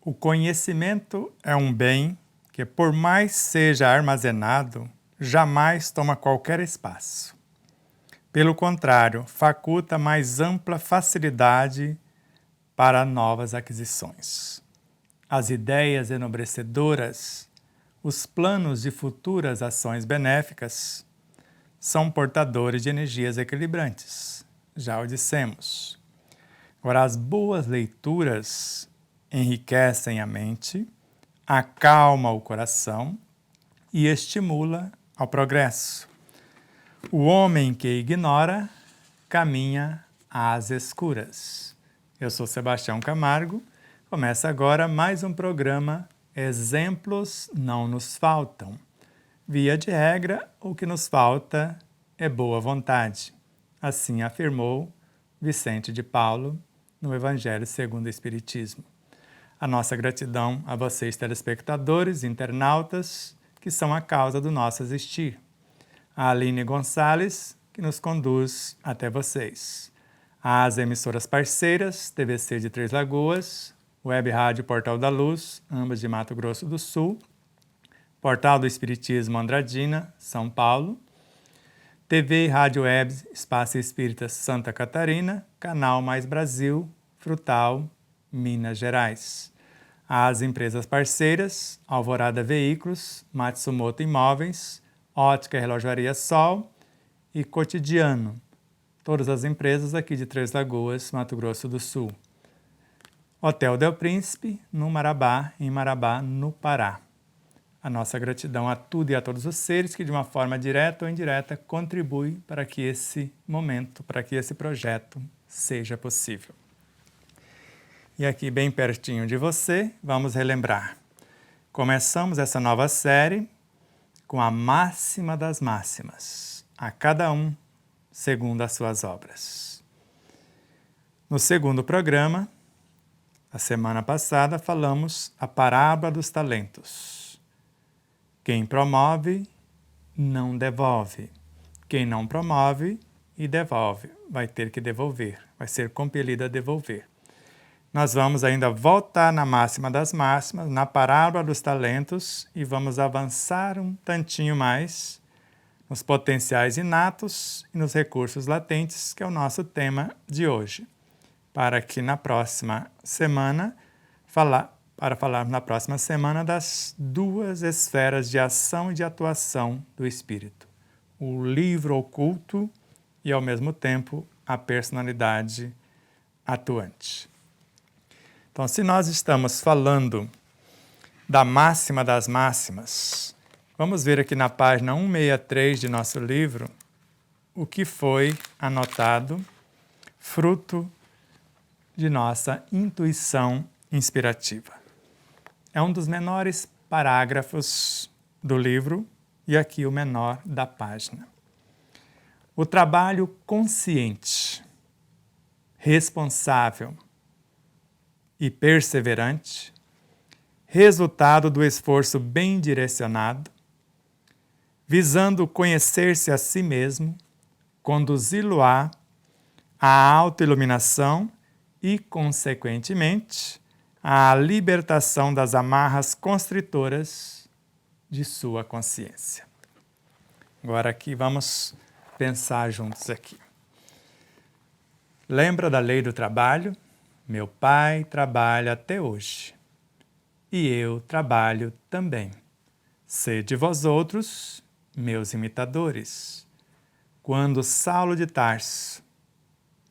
O conhecimento é um bem que, por mais seja armazenado, jamais toma qualquer espaço. Pelo contrário, faculta mais ampla facilidade para novas aquisições. As ideias enobrecedoras, os planos de futuras ações benéficas, são portadores de energias equilibrantes. Já o dissemos. Agora, as boas leituras enriquecem a mente, acalma o coração e estimula ao progresso. O homem que ignora caminha às escuras. Eu sou Sebastião Camargo. Começa agora mais um programa Exemplos Não Nos Faltam. Via de regra, o que nos falta é boa vontade. Assim afirmou Vicente de Paulo no Evangelho segundo o Espiritismo. A nossa gratidão a vocês, telespectadores, internautas, que são a causa do nosso existir. A Aline Gonçalves, que nos conduz até vocês. As emissoras parceiras, TVC de Três Lagoas, Web Rádio Portal da Luz, ambas de Mato Grosso do Sul, Portal do Espiritismo Andradina, São Paulo, TV e Rádio Web Espaço Espírita Santa Catarina, Canal Mais Brasil, Frutal, Minas Gerais. As empresas parceiras, Alvorada Veículos, Matsumoto Imóveis, Ótica e Relojaria Sol e Cotidiano. Todas as empresas aqui de Três Lagoas, Mato Grosso do Sul. Hotel Del Príncipe, no Marabá, em Marabá, no Pará. A nossa gratidão a tudo e a todos os seres que, de uma forma direta ou indireta, contribuem para que esse momento, para que esse projeto seja possível. E aqui, bem pertinho de você, vamos relembrar. Começamos essa nova série com a máxima das máximas, a cada um segundo as suas obras. No segundo programa, a semana passada, falamos a parábola dos talentos. Quem promove, não devolve. Quem não promove e devolve, vai ter que devolver, vai ser compelido a devolver. Nós vamos ainda voltar na máxima das máximas, na parábola dos talentos, e vamos avançar um tantinho mais nos potenciais inatos e nos recursos latentes, que é o nosso tema de hoje. Para que na próxima semana falarmos na próxima semana das duas esferas de ação e de atuação do espírito. O livro oculto e, ao mesmo tempo, a personalidade atuante. Então, se nós estamos falando da máxima das máximas, vamos ver aqui na página 163 de nosso livro o que foi anotado, fruto de nossa intuição inspirativa. É um dos menores parágrafos do livro e aqui o menor da página. O trabalho consciente, responsável e perseverante, resultado do esforço bem direcionado, visando conhecer-se a si mesmo, conduzi-lo-á à autoiluminação e, consequentemente, à libertação das amarras constritoras de sua consciência. Agora aqui vamos pensar juntos aqui. Lembra da lei do trabalho? Meu pai trabalha até hoje, e eu trabalho também. Sede vós outros, meus imitadores. Quando Saulo de Tarso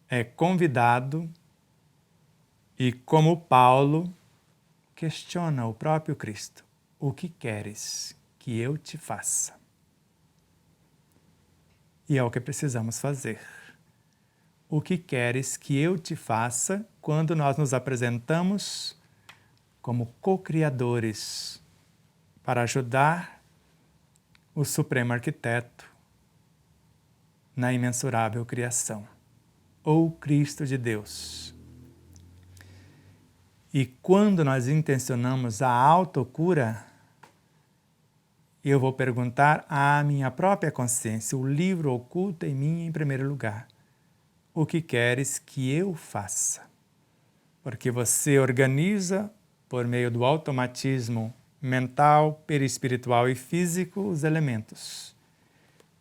é convidado e, como Paulo, questiona o próprio Cristo: o que queres que eu te faça? E é o que precisamos fazer. O que queres que eu te faça quando nós nos apresentamos como co-criadores para ajudar o Supremo Arquiteto na imensurável criação, ou Cristo de Deus. E quando nós intencionamos a autocura, eu vou perguntar à minha própria consciência, o livro oculto em mim em primeiro lugar: o que queres que eu faça? Porque você organiza por meio do automatismo mental, perispiritual e físico, os elementos.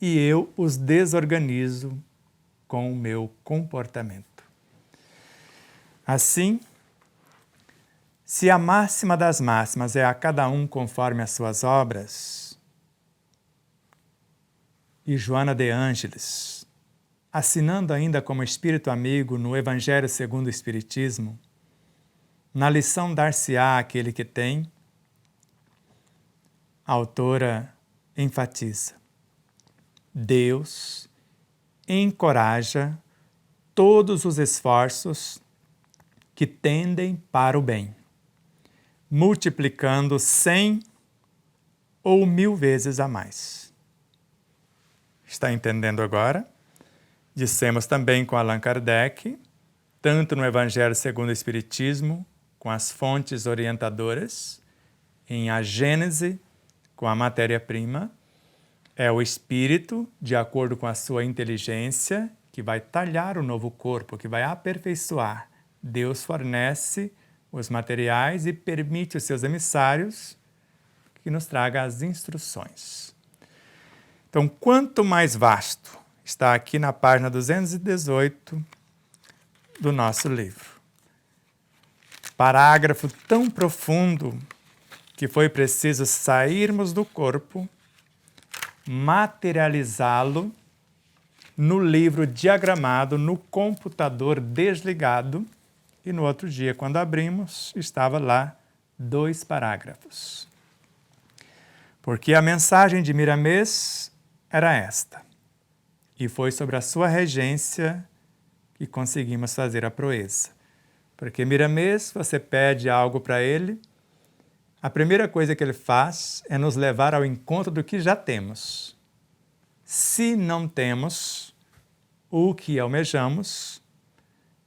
E eu os desorganizo com o meu comportamento. Assim, se a máxima das máximas é a cada um conforme as suas obras, e Joana de Ângeles, assinando ainda como espírito amigo no Evangelho segundo o Espiritismo, na lição Dar-se-á aquele que tem, a autora enfatiza: Deus encoraja todos os esforços que tendem para o bem, multiplicando 100 ou 1000 vezes a mais. Está entendendo agora? Dissemos também com Allan Kardec, tanto no Evangelho segundo o Espiritismo, com as fontes orientadoras, em A Gênese, com a matéria-prima, é o espírito, de acordo com a sua inteligência, que vai talhar o novo corpo, que vai aperfeiçoar. Deus fornece os materiais e permite os seus emissários que nos tragam as instruções. Então, quanto mais vasto, está aqui na página 218 do nosso livro. Parágrafo tão profundo que foi preciso sairmos do corpo, materializá-lo no livro diagramado, no computador desligado, e no outro dia, quando abrimos, estava lá 2 parágrafos. Porque a mensagem de Miramês era esta, e foi sobre a sua regência que conseguimos fazer a proeza. Porque Miramês, você pede algo para ele, a primeira coisa que ele faz é nos levar ao encontro do que já temos. Se não temos o que almejamos,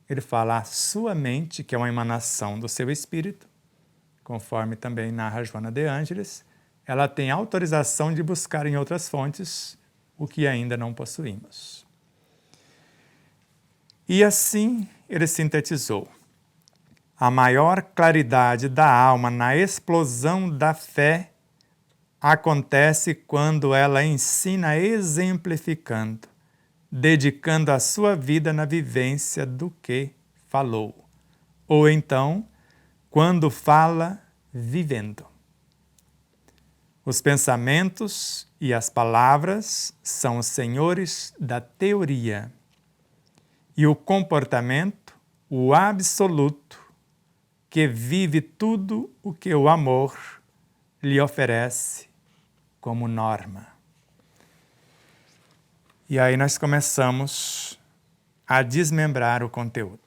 ele fala a sua mente, que é uma emanação do seu espírito, conforme também narra Joana de Ângeles, ela tem autorização de buscar em outras fontes o que ainda não possuímos. E assim ele sintetizou: a maior claridade da alma na explosão da fé acontece quando ela ensina exemplificando, dedicando a sua vida na vivência do que falou, ou então, quando fala, vivendo. Os pensamentos e as palavras são os senhores da teoria, e o comportamento, o absoluto, que vive tudo o que o amor lhe oferece como norma. E aí nós começamos a desmembrar o conteúdo.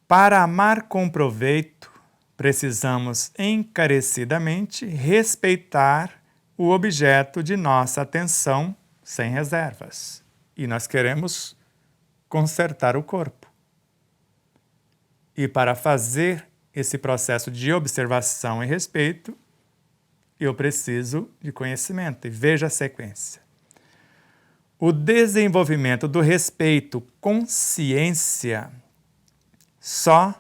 Para amar com proveito, precisamos encarecidamente respeitar o objeto de nossa atenção sem reservas. E nós queremos consertar o corpo. E para fazer esse processo de observação e respeito, eu preciso de conhecimento. E veja a sequência. O desenvolvimento do respeito consciência só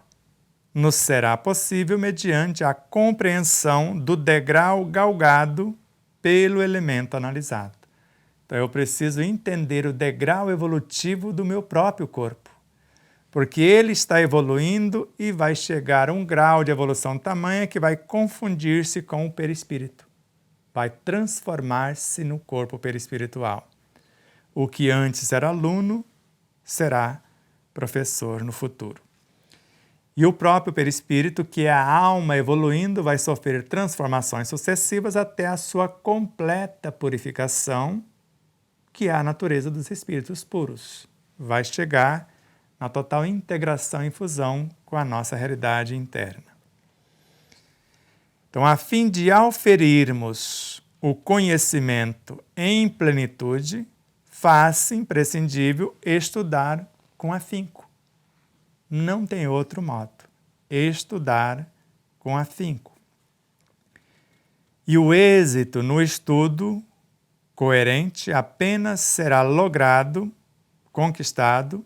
nos será possível mediante a compreensão do degrau galgado pelo elemento analisado. Então eu preciso entender o degrau evolutivo do meu próprio corpo, porque ele está evoluindo e vai chegar a um grau de evolução tamanha que vai confundir-se com o perispírito, vai transformar-se no corpo perispiritual. O que antes era aluno será professor no futuro. E o próprio perispírito, que é a alma evoluindo, vai sofrer transformações sucessivas até a sua completa purificação, que é a natureza dos espíritos puros. Vai chegar na total integração e fusão com a nossa realidade interna. Então, a fim de auferirmos o conhecimento em plenitude, faz-se imprescindível estudar com afinco. Não tem outro modo. Estudar com afinco. E o êxito no estudo coerente apenas será logrado, conquistado,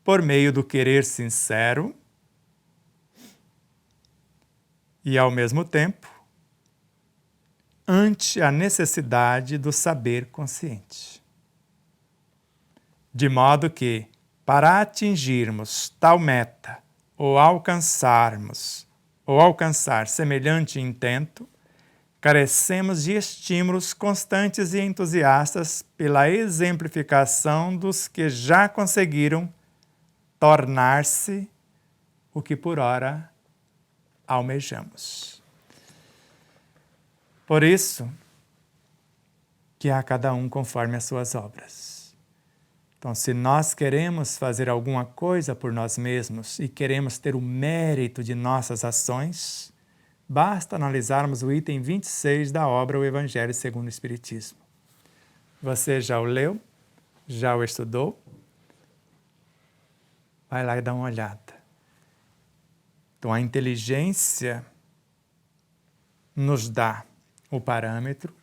por meio do querer sincero e, ao mesmo tempo, ante a necessidade do saber consciente. De modo que, para atingirmos tal meta, ou alcançar semelhante intento, carecemos de estímulos constantes e entusiastas pela exemplificação dos que já conseguiram tornar-se o que por ora almejamos. Por isso, que a cada um conforme as suas obras. Então, se nós queremos fazer alguma coisa por nós mesmos e queremos ter o mérito de nossas ações, basta analisarmos o item 26 da obra O Evangelho segundo o Espiritismo. Você já o leu? Já o estudou? Vai lá e dá uma olhada. Então, a inteligência nos dá o parâmetro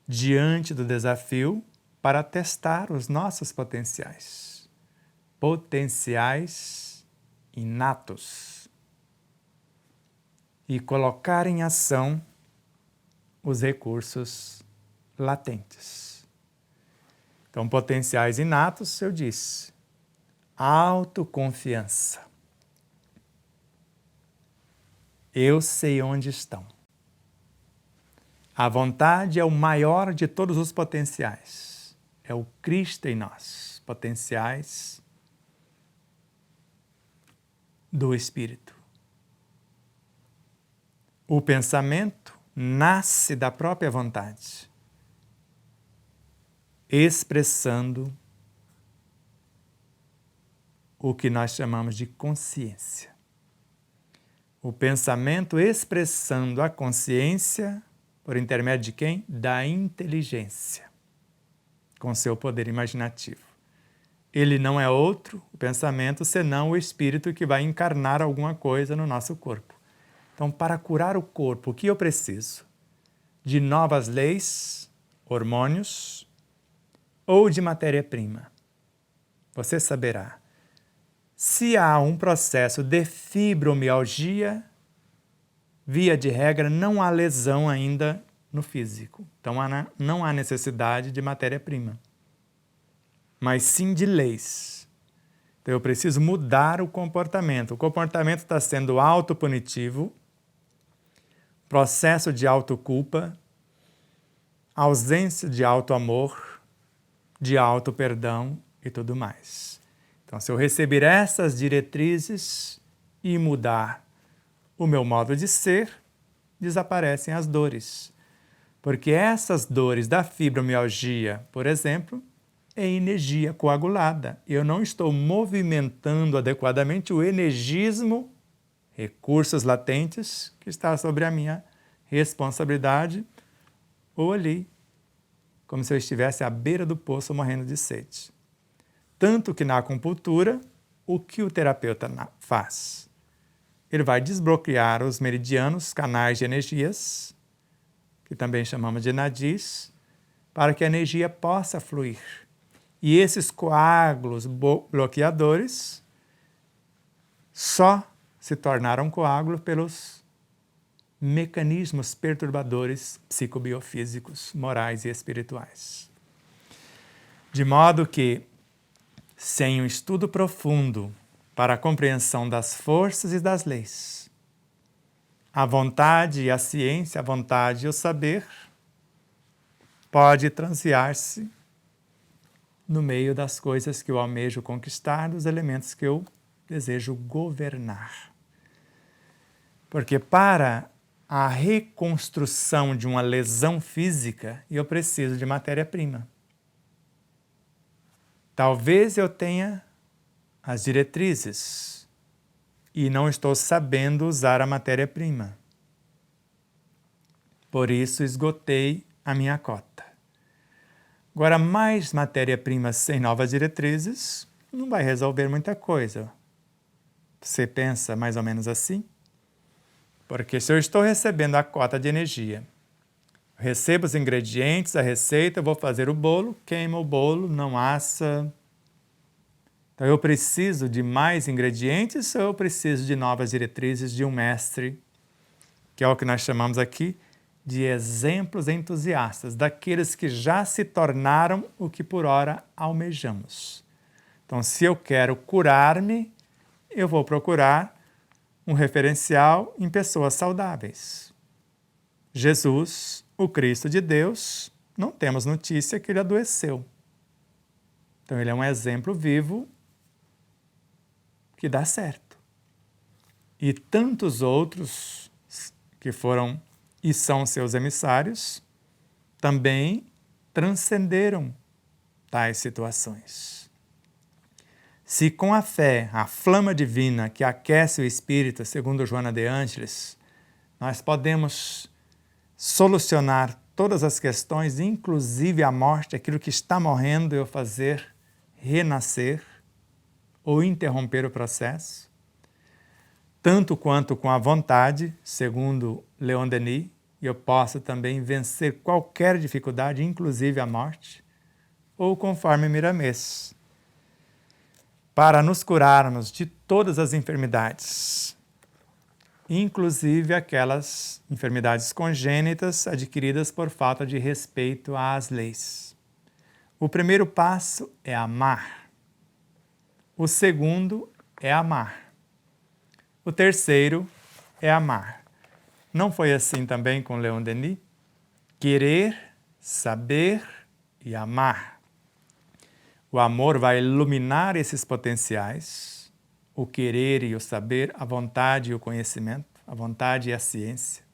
diante do desafio para testar os nossos potenciais. Potenciais inatos. E colocar em ação os recursos latentes. Então, potenciais inatos, eu disse, autoconfiança. Eu sei onde estão. A vontade é o maior de todos os potenciais. É o Cristo em nós, potenciais do Espírito. O pensamento nasce da própria vontade, expressando o que nós chamamos de consciência. O pensamento expressando a consciência por intermédio de quem? Da inteligência, com seu poder imaginativo. Ele não é outro, o pensamento, senão o espírito que vai encarnar alguma coisa no nosso corpo. Então, para curar o corpo, o que eu preciso? De novas leis, hormônios ou de matéria-prima? Você saberá. Se há um processo de fibromialgia, via de regra, não há lesão ainda no físico. Então, não há necessidade de matéria-prima, mas sim de leis. Então, eu preciso mudar o comportamento. O comportamento está sendo autopunitivo, processo de autoculpa, ausência de autoamor, de autoperdão e tudo mais. Então, se eu receber essas diretrizes e mudar o meu modo de ser, desaparecem as dores. Porque essas dores da fibromialgia, por exemplo, é energia coagulada. Eu não estou movimentando adequadamente o energismo, recursos latentes, que está sobre a minha responsabilidade, ou ali, como se eu estivesse à beira do poço morrendo de sede. Tanto que na acupuntura, o que o terapeuta faz? Ele vai desbloquear os meridianos, canais de energias, que também chamamos de nadis, para que a energia possa fluir. E esses coágulos bloqueadores só se tornaram coágulos pelos mecanismos perturbadores psicobiofísicos, morais e espirituais. De modo que, sem um estudo profundo para a compreensão das forças e das leis, a vontade e a ciência, a vontade e o saber, pode transear-se no meio das coisas que eu almejo conquistar, dos elementos que eu desejo governar. Porque para a reconstrução de uma lesão física, eu preciso de matéria-prima. Talvez eu tenha as diretrizes e não estou sabendo usar a matéria-prima. Por isso esgotei a minha cota. Agora, mais matéria-prima sem novas diretrizes não vai resolver muita coisa. Você pensa mais ou menos assim? Porque se eu estou recebendo a cota de energia, recebo os ingredientes, a receita, vou fazer o bolo, queima o bolo, não assa. Então eu preciso de mais ingredientes ou eu preciso de novas diretrizes de um mestre que é o que nós chamamos aqui de exemplos entusiastas, daqueles que já se tornaram o que por ora almejamos. Então, se eu quero curar-me, eu vou procurar um referencial em pessoas saudáveis. Jesus, o Cristo de Deus, não temos notícia que ele adoeceu. Então, ele é um exemplo vivo que dá certo. E tantos outros que foram e são seus emissários também transcenderam tais situações. Se com a fé, a flama divina que aquece o espírito, segundo Joana de Ângeles, nós podemos solucionar todas as questões, inclusive a morte, aquilo que está morrendo, eu fazer renascer ou interromper o processo, tanto quanto com a vontade, segundo Leon Denis, eu posso também vencer qualquer dificuldade, inclusive a morte, ou conforme Miramês, para nos curarmos de todas as enfermidades, inclusive aquelas enfermidades congênitas adquiridas por falta de respeito às leis. O primeiro passo é amar. O segundo é amar. O terceiro é amar. Não foi assim também com Leon Denis? Querer, saber e amar. O amor vai iluminar esses potenciais, o querer e o saber, a vontade e o conhecimento, a vontade e a ciência.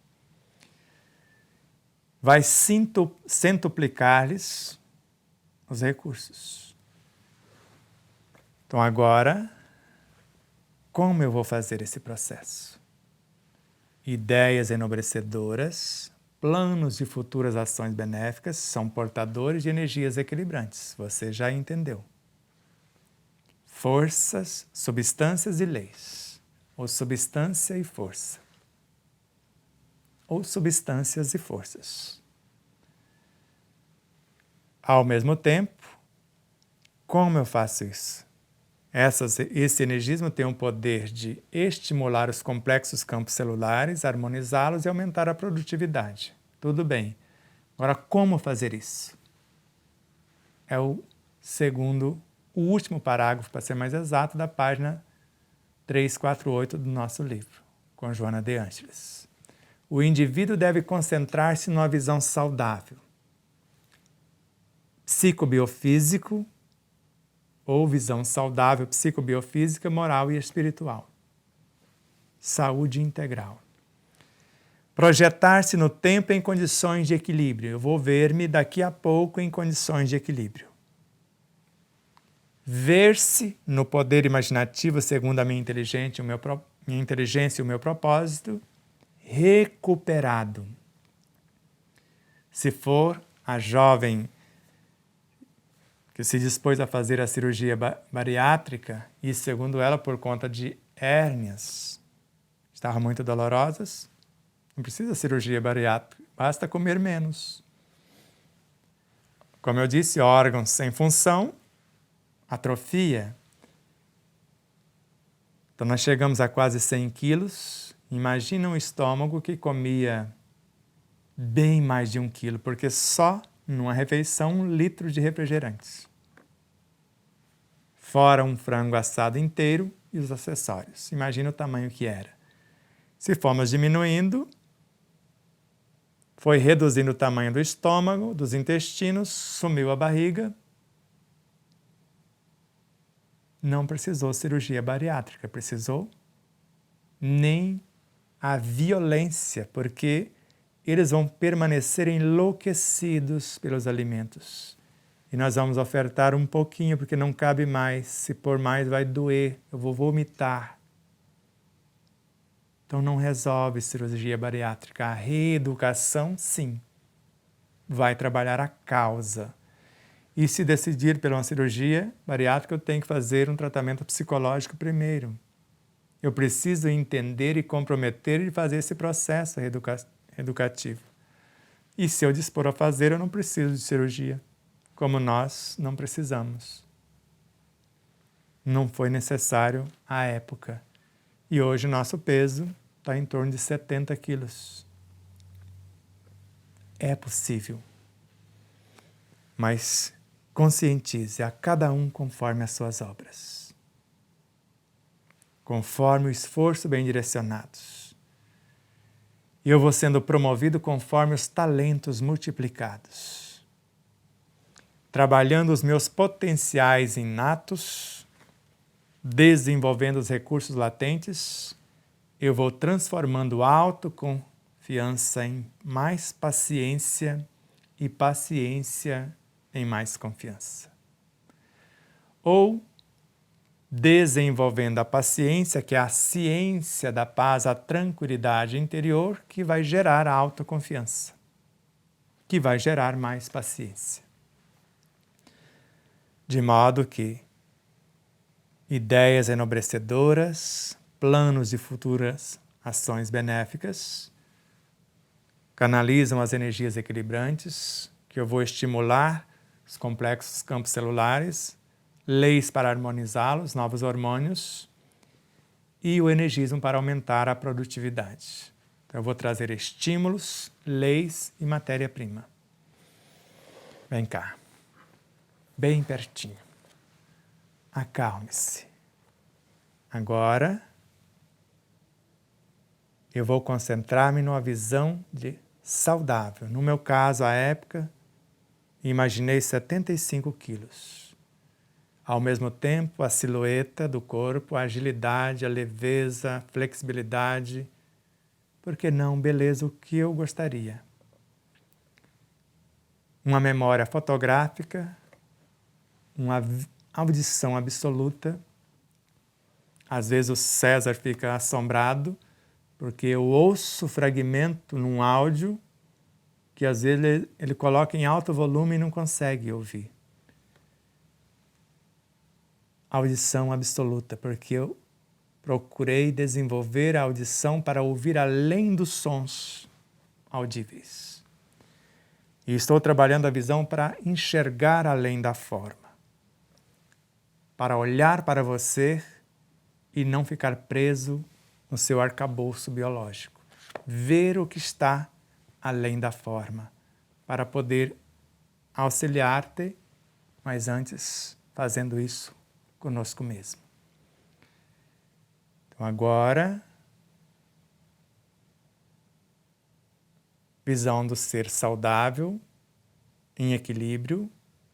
Vai centuplicar-lhes os recursos. Então agora, como eu vou fazer esse processo? Ideias enobrecedoras, planos de futuras ações benéficas são portadores de energias equilibrantes. Você já entendeu. Forças, substâncias e leis. Ou substância e força. Ou substâncias e forças. Ao mesmo tempo, como eu faço isso? Esse energismo tem o poder de estimular os complexos campos celulares, harmonizá-los e aumentar a produtividade. Tudo bem. Agora, como fazer isso? É o último parágrafo, para ser mais exato, da página 348 do nosso livro, com Joana de Ângeles. O indivíduo deve concentrar-se numa visão saudável, psicobiofísico, ou visão saudável, psicobiofísica, moral e espiritual. Saúde integral. Projetar-se no tempo em condições de equilíbrio. Eu vou ver-me daqui a pouco em condições de equilíbrio. Ver-se no poder imaginativo, segundo a minha inteligência e o meu propósito, recuperado. Se for a jovem que se dispôs a fazer a cirurgia bariátrica e, segundo ela, por conta de hérnias, estavam muito dolorosas, não precisa de cirurgia bariátrica, basta comer menos. Como eu disse, órgãos sem função, atrofia. Então nós chegamos a quase 100 quilos. Imagina um estômago que comia bem mais de 1 quilo, porque só numa refeição 1 litro de refrigerantes. Fora um frango assado inteiro e os acessórios. Imagina o tamanho que era. Se formos diminuindo, foi reduzindo o tamanho do estômago, dos intestinos, sumiu a barriga. Não precisou cirurgia bariátrica, precisou nem a violência, porque eles vão permanecer enlouquecidos pelos alimentos. E nós vamos ofertar um pouquinho, porque não cabe mais. Se por mais, vai doer, eu vou vomitar. Então não resolve cirurgia bariátrica. A reeducação, sim, vai trabalhar a causa. E se decidir por uma cirurgia bariátrica, eu tenho que fazer um tratamento psicológico primeiro. Eu preciso entender e comprometer e fazer esse processo educativo. E se eu dispor a fazer, eu não preciso de cirurgia, como nós não precisamos. Não foi necessário à época. E hoje o nosso peso está em torno de 70 quilos. É possível. Mas conscientize a cada um conforme as suas obras. Conforme o esforço bem direcionados. E eu vou sendo promovido conforme os talentos multiplicados. Trabalhando os meus potenciais inatos, desenvolvendo os recursos latentes, eu vou transformando autoconfiança em mais paciência e paciência em mais confiança. Ou desenvolvendo a paciência, que é a ciência da paz, a tranquilidade interior, que vai gerar a autoconfiança, que vai gerar mais paciência. De modo que ideias enobrecedoras, planos de futuras ações benéficas, canalizam as energias equilibrantes, que eu vou estimular os complexos campos celulares, leis para harmonizá-los, novos hormônios, e o energismo para aumentar a produtividade. Então, eu vou trazer estímulos, leis e matéria-prima. Vem cá, bem pertinho. Acalme-se. Agora, eu vou concentrar-me numa visão de saudável. No meu caso, à época, imaginei 75 quilos. Ao mesmo tempo, a silhueta do corpo, a agilidade, a leveza, a flexibilidade, por que não beleza, o que eu gostaria. Uma memória fotográfica, uma audição absoluta. Às vezes o César fica assombrado, porque eu ouço fragmento num áudio que às vezes ele coloca em alto volume e não consegue ouvir. Audição absoluta, porque eu procurei desenvolver a audição para ouvir além dos sons audíveis. E estou trabalhando a visão para enxergar além da forma, para olhar para você e não ficar preso no seu arcabouço biológico. Ver o que está além da forma, para poder auxiliar-te, mas antes fazendo isso conosco mesmo. Então agora, visão do ser saudável, em equilíbrio,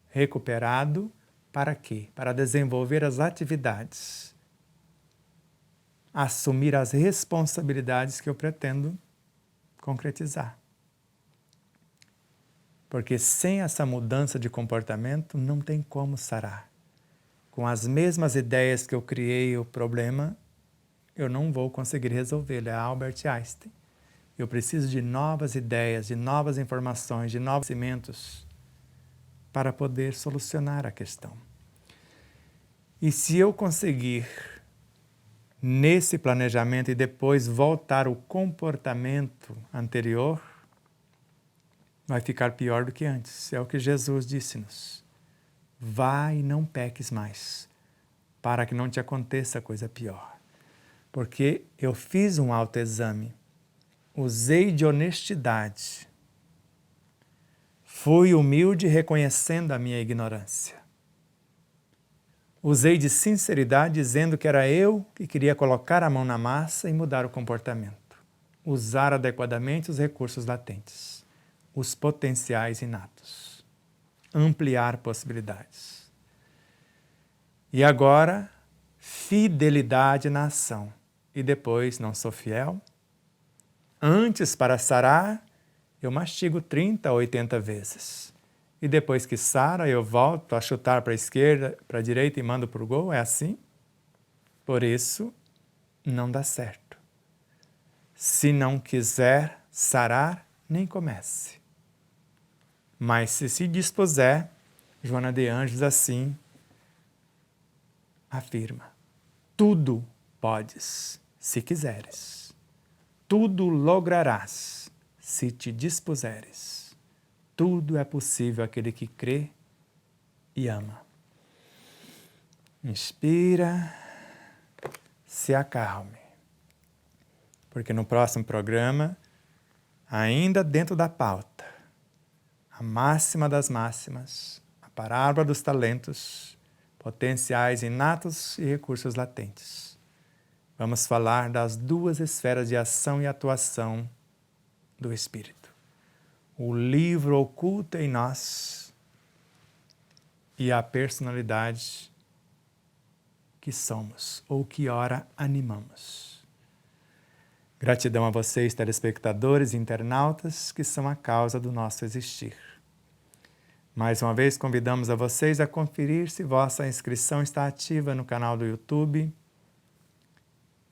recuperado, para quê? Para desenvolver as atividades, assumir as responsabilidades que eu pretendo concretizar. Porque sem essa mudança de comportamento não tem como sarar. Com as mesmas ideias que eu criei o problema, eu não vou conseguir resolvê-lo. É Albert Einstein. Eu preciso de novas ideias, de novas informações, de novos conhecimentos para poder solucionar a questão. E se eu conseguir, nesse planejamento e depois voltar ao comportamento anterior, vai ficar pior do que antes. É o que Jesus disse-nos. Vai e não peques mais, para que não te aconteça coisa pior. Porque eu fiz um autoexame, usei de honestidade, fui humilde reconhecendo a minha ignorância. Usei de sinceridade dizendo que era eu que queria colocar a mão na massa e mudar o comportamento. Usar adequadamente os recursos latentes, os potenciais inatos. Ampliar possibilidades. E agora, fidelidade na ação. E depois, não sou fiel? Antes, para sarar, eu mastigo 30 ou 80 vezes. E depois que sara, eu volto a chutar para a esquerda, para a direita e mando para o gol? É assim? Por isso, não dá certo. Se não quiser sarar, nem comece. Mas se dispuser, Joana de Ângeles assim afirma: tudo podes, se quiseres. Tudo lograrás, se te dispuseres. Tudo é possível àquele que crê e ama. Inspira, se acalme. porque no próximo programa, ainda dentro da pauta, a máxima das máximas, a parábola dos talentos, potenciais inatos e recursos latentes. Vamos falar das duas esferas de ação e atuação do Espírito. O livro oculto em nós e a personalidade que somos, ou que ora animamos. Gratidão a vocês, telespectadores e internautas, que são a causa do nosso existir. Mais uma vez, convidamos a vocês a conferir se vossa inscrição está ativa no canal do YouTube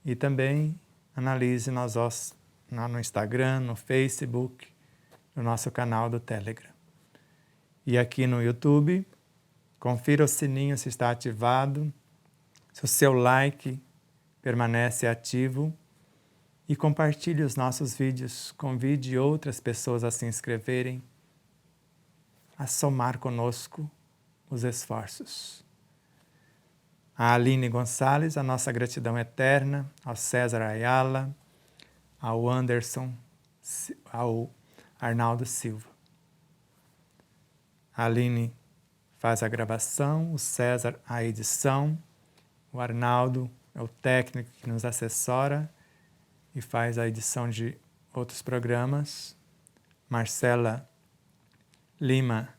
e também analise no Instagram, no Facebook, no nosso canal do Telegram. E aqui no YouTube, confira o sininho se está ativado, se o seu like permanece ativo e compartilhe os nossos vídeos, convide outras pessoas a se inscreverem, a somar conosco os esforços. A Aline Gonçalves, a nossa gratidão eterna, ao César Ayala, ao Anderson, ao Arnaldo Silva. A Aline faz a gravação, o César a edição, o Arnaldo é o técnico que nos assessora e faz a edição de outros programas. Marcela Lima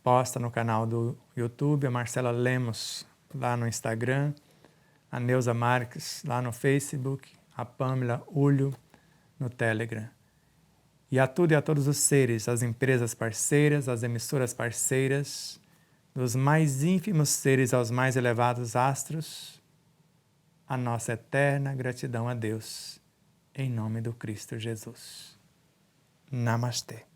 posta no canal do YouTube, a Marcela Lemos lá no Instagram, a Neuza Marques lá no Facebook, a Pamela Ulho no Telegram. E a tudo e a todos os seres, as empresas parceiras, as emissoras parceiras, dos mais ínfimos seres aos mais elevados astros, a nossa eterna gratidão a Deus, em nome do Cristo Jesus. Namastê.